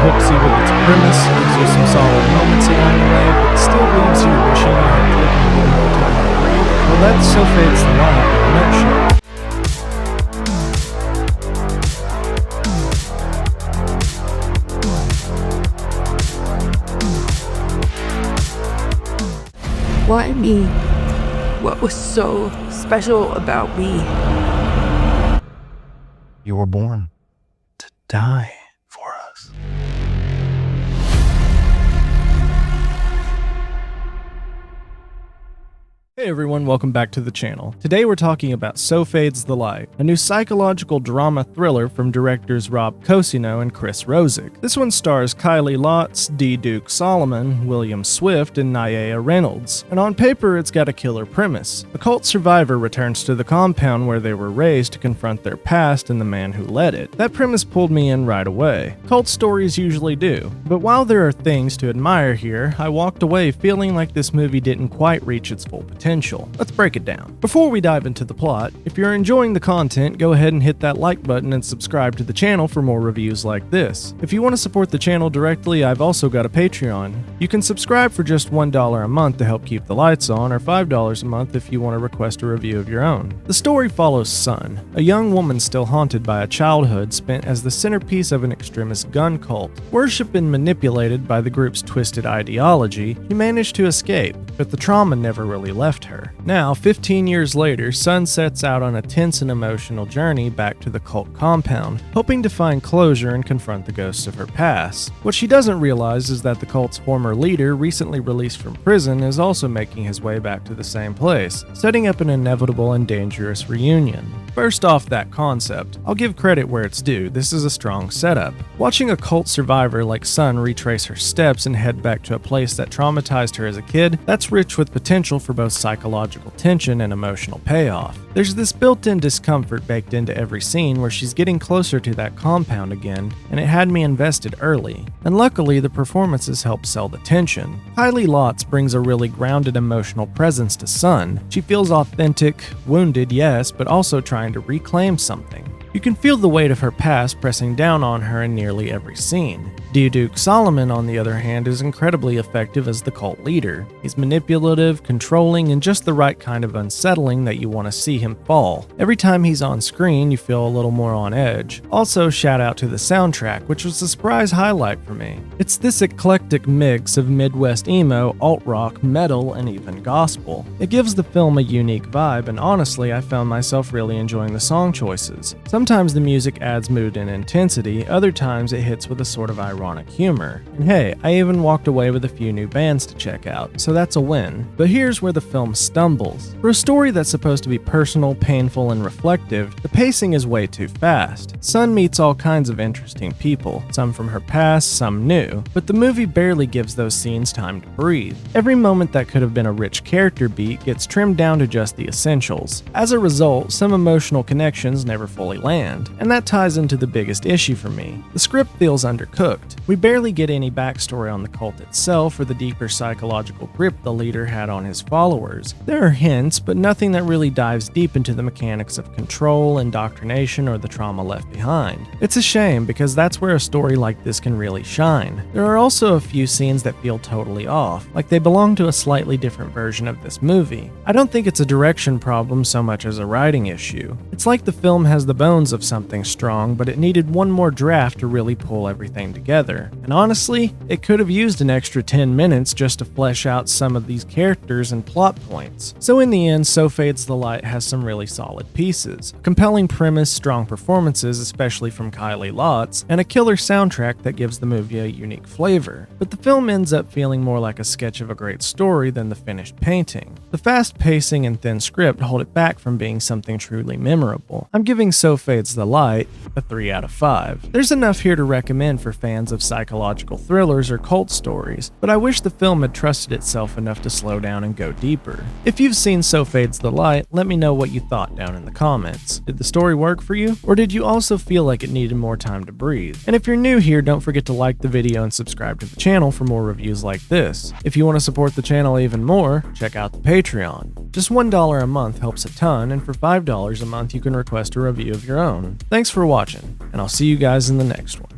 hooks you with its premise, gives you some solid moments along the way, but still leaves you wishing you had taken a little more time to breathe. Well, that So Fades the Light in a nutshell. Why me? What was so special about me? You were born to die for us. Hey everyone, welcome back to the channel. Today we're talking about So Fades the Light, a new psychological drama thriller from directors Cosineau and Chris Rosik. This one stars Kiley Lotz, D. Duke Solomon, William Swift, and Ny'Ea Reynolds. And on paper, it's got a killer premise. A cult survivor returns to the compound where they were raised to confront their past and the man who led it. That premise pulled me in right away. Cult stories usually do. But while there are things to admire here, I walked away feeling like this movie didn't quite reach its full potential. Let's break it down. Before we dive into the plot, if you're enjoying the content, go ahead and hit that like button and subscribe to the channel for more reviews like this. If you want to support the channel directly, I've also got a Patreon. You can subscribe for just $1 a month to help keep the lights on, or $5 a month if you want to request a review of your own. The story follows Sun, a young woman still haunted by a childhood spent as the centerpiece of an extremist gun cult. Worshipped and manipulated by the group's twisted ideology, she managed to escape, but the trauma never really left her. Now, 15 years later, Sun sets out on a tense and emotional journey back to the cult compound, hoping to find closure and confront the ghosts of her past. What she doesn't realize is that the cult's former leader, recently released from prison, is also making his way back to the same place, setting up an inevitable and dangerous reunion. First off that concept, I'll give credit where it's due, this is a strong setup. Watching a cult survivor like Sun retrace her steps and head back to a place that traumatized her as a kid, that's rich with potential for both psychological tension and emotional payoff. There's this built-in discomfort baked into every scene where she's getting closer to that compound again, and it had me invested early. And luckily, the performances help sell the tension. Kiley Lotz brings a really grounded emotional presence to Sun. She feels authentic, wounded, yes, but also trying to reclaim something. You can feel the weight of her past pressing down on her in nearly every scene. D. Duke Solomon, on the other hand, is incredibly effective as the cult leader. He's manipulative, controlling, and just the right kind of unsettling that you want to see him fall. Every time he's on screen, you feel a little more on edge. Also, shout out to the soundtrack, which was a surprise highlight for me. It's this eclectic mix of Midwest emo, alt-rock, metal, and even gospel. It gives the film a unique vibe, and honestly, I found myself really enjoying the song choices. Sometimes the music adds mood and intensity, other times it hits with a sort of ironic humor. And hey, I even walked away with a few new bands to check out, so that's a win. But here's where the film stumbles. For a story that's supposed to be personal, painful, and reflective, the pacing is way too fast. Sun meets all kinds of interesting people, some from her past, some new, but the movie barely gives those scenes time to breathe. Every moment that could have been a rich character beat gets trimmed down to just the essentials. As a result, some emotional connections never fully land, and that ties into the biggest issue for me. The script feels undercooked. We barely get any backstory on the cult itself or the deeper psychological grip the leader had on his followers. There are hints, but nothing that really dives deep into the mechanics of control, indoctrination, or the trauma left behind. It's a shame because that's where a story like this can really shine. There are also a few scenes that feel totally off, like they belong to a slightly different version of this movie. I don't think it's a direction problem so much as a writing issue. It's like the film has the bones of something strong, but it needed one more draft to really pull everything together. And honestly, it could have used an extra 10 minutes just to flesh out some of these characters and plot points. So in the end, So Fades the Light has some really solid pieces. A compelling premise, strong performances, especially from Kiley Lotz, and a killer soundtrack that gives the movie a unique flavor. But the film ends up feeling more like a sketch of a great story than the finished painting. The fast pacing and thin script hold it back from being something truly memorable. I'm giving So Fades the Light a 3 out of 5. There's enough here to recommend for fans of psychological thrillers or cult stories, but I wish the film had trusted itself enough to slow down and go deeper. If you've seen So Fades the Light, let me know what you thought down in the comments. Did the story work for you? Or did you also feel like it needed more time to breathe? And if you're new here, don't forget to like the video and subscribe to the channel for more reviews like this. If you want to support the channel even more, check out the Patreon. Just $1 a month helps a ton, and for $5 a month you can request a review of your own. Thanks for watching, and I'll see you guys in the next one.